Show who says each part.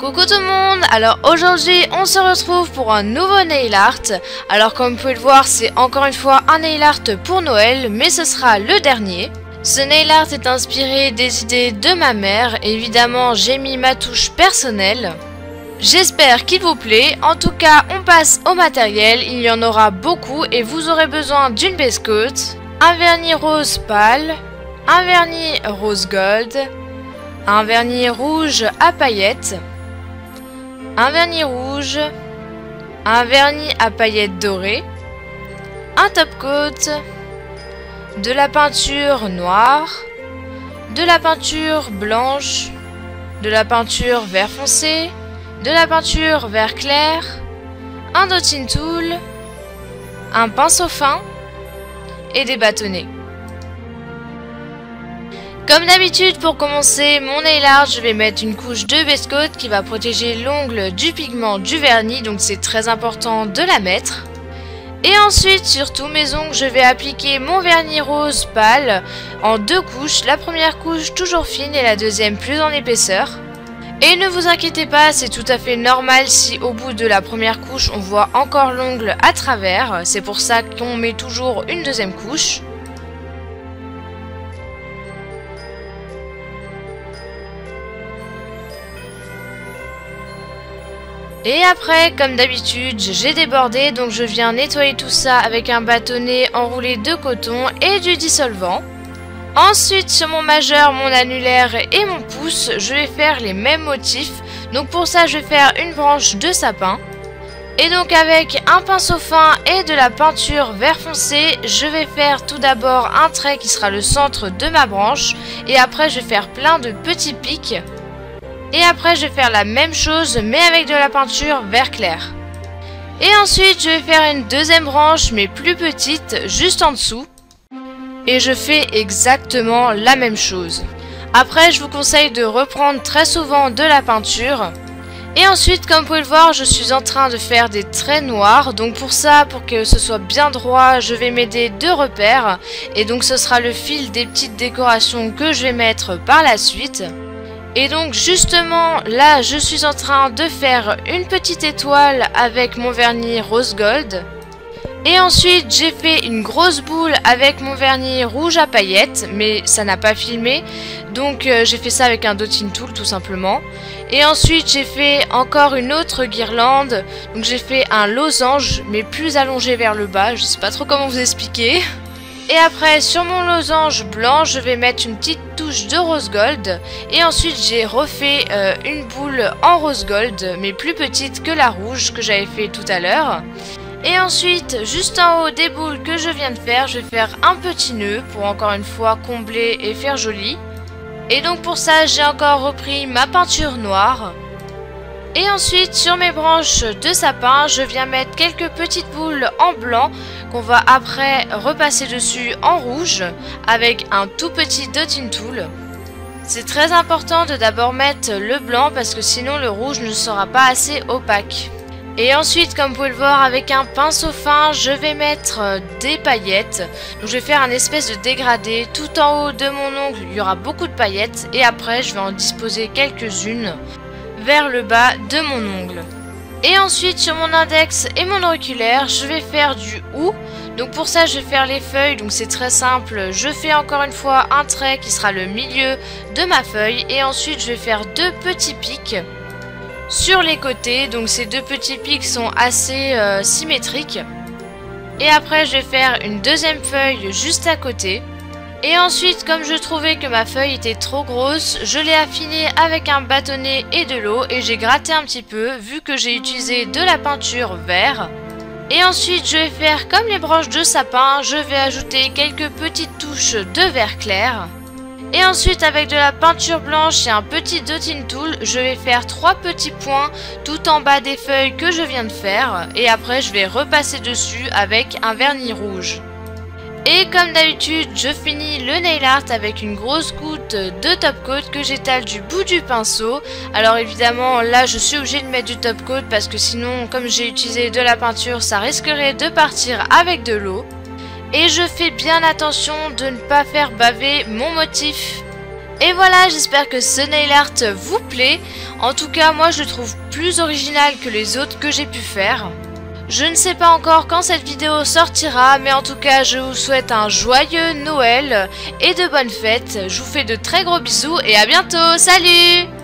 Speaker 1: Coucou tout le monde, alors aujourd'hui on se retrouve pour un nouveau nail art. Alors comme vous pouvez le voir, c'est encore une fois un nail art pour Noël, mais ce sera le dernier. Ce nail art est inspiré des idées de ma mère, évidemment j'ai mis ma touche personnelle. J'espère qu'il vous plaît, en tout cas on passe au matériel, il y en aura beaucoup et vous aurez besoin d'une base coat, un vernis rose pâle, un vernis rose gold, un vernis rouge à paillettes, un vernis rouge, un vernis à paillettes dorées, un top coat, de la peinture noire, de la peinture blanche, de la peinture vert foncé, de la peinture vert clair, un dotting tool, un pinceau fin et des bâtonnets. Comme d'habitude, pour commencer mon nail art, je vais mettre une couche de base coat qui va protéger l'ongle du pigment du vernis, donc c'est très important de la mettre. Et ensuite, sur tous mes ongles, je vais appliquer mon vernis rose pâle en deux couches. La première couche toujours fine et la deuxième plus en épaisseur. Et ne vous inquiétez pas, c'est tout à fait normal si au bout de la première couche, on voit encore l'ongle à travers. C'est pour ça qu'on met toujours une deuxième couche. Et après, comme d'habitude, j'ai débordé, donc je viens nettoyer tout ça avec un bâtonnet enroulé de coton et du dissolvant. Ensuite, sur mon majeur, mon annulaire et mon pouce, je vais faire les mêmes motifs. Donc pour ça, je vais faire une branche de sapin. Et donc avec un pinceau fin et de la peinture vert foncé, je vais faire tout d'abord un trait qui sera le centre de ma branche. Et après, je vais faire plein de petits pics. Et après, je vais faire la même chose, mais avec de la peinture vert clair. Et ensuite, je vais faire une deuxième branche, mais plus petite, juste en dessous. Et je fais exactement la même chose. Après, je vous conseille de reprendre très souvent de la peinture. Et ensuite, comme vous pouvez le voir, je suis en train de faire des traits noirs. Donc pour ça, pour que ce soit bien droit, je vais m'aider de repères. Et donc ce sera le fil des petites décorations que je vais mettre par la suite. Et donc justement là je suis en train de faire une petite étoile avec mon vernis rose gold. Et ensuite j'ai fait une grosse boule avec mon vernis rouge à paillettes, mais ça n'a pas filmé. Donc j'ai fait ça avec un dotting tool tout simplement. Et ensuite j'ai fait encore une autre guirlande. Donc j'ai fait un losange mais plus allongé vers le bas, je sais pas trop comment vous expliquer. Et après, sur mon losange blanc, je vais mettre une petite touche de rose gold. Et ensuite, j'ai refait une boule en rose gold, mais plus petite que la rouge que j'avais fait tout à l'heure. Et ensuite, juste en haut des boules que je viens de faire, je vais faire un petit nœud pour encore une fois combler et faire joli. Et donc pour ça, j'ai encore repris ma peinture noire. Et ensuite, sur mes branches de sapin, je viens mettre quelques petites boules en blanc qu'on va après repasser dessus en rouge avec un tout petit dotting tool. C'est très important de d'abord mettre le blanc parce que sinon le rouge ne sera pas assez opaque. Et ensuite, comme vous pouvez le voir, avec un pinceau fin, je vais mettre des paillettes. Donc je vais faire un espèce de dégradé. Tout en haut de mon ongle, il y aura beaucoup de paillettes. Et après, je vais en disposer quelques-unes vers le bas de mon ongle. Et ensuite sur mon index et mon auriculaire, je vais faire du hou. Donc pour ça je vais faire les feuilles, donc c'est très simple. Je fais encore une fois un trait qui sera le milieu de ma feuille. Et ensuite je vais faire deux petits pics sur les côtés. Donc ces deux petits pics sont assez symétriques. Et après je vais faire une deuxième feuille juste à côté. Et ensuite, comme je trouvais que ma feuille était trop grosse, je l'ai affinée avec un bâtonnet et de l'eau et j'ai gratté un petit peu vu que j'ai utilisé de la peinture vert. Et ensuite, je vais faire comme les branches de sapin, je vais ajouter quelques petites touches de vert clair. Et ensuite, avec de la peinture blanche et un petit dotting tool, je vais faire trois petits points tout en bas des feuilles que je viens de faire. Et après, je vais repasser dessus avec un vernis rouge. Et comme d'habitude, je finis le nail art avec une grosse goutte de top coat que j'étale du bout du pinceau. Alors évidemment, là je suis obligée de mettre du top coat parce que sinon, comme j'ai utilisé de la peinture, ça risquerait de partir avec de l'eau. Et je fais bien attention de ne pas faire baver mon motif. Et voilà, j'espère que ce nail art vous plaît. En tout cas, moi je le trouve plus original que les autres que j'ai pu faire. Je ne sais pas encore quand cette vidéo sortira, mais en tout cas, je vous souhaite un joyeux Noël et de bonnes fêtes. Je vous fais de très gros bisous et à bientôt. Salut!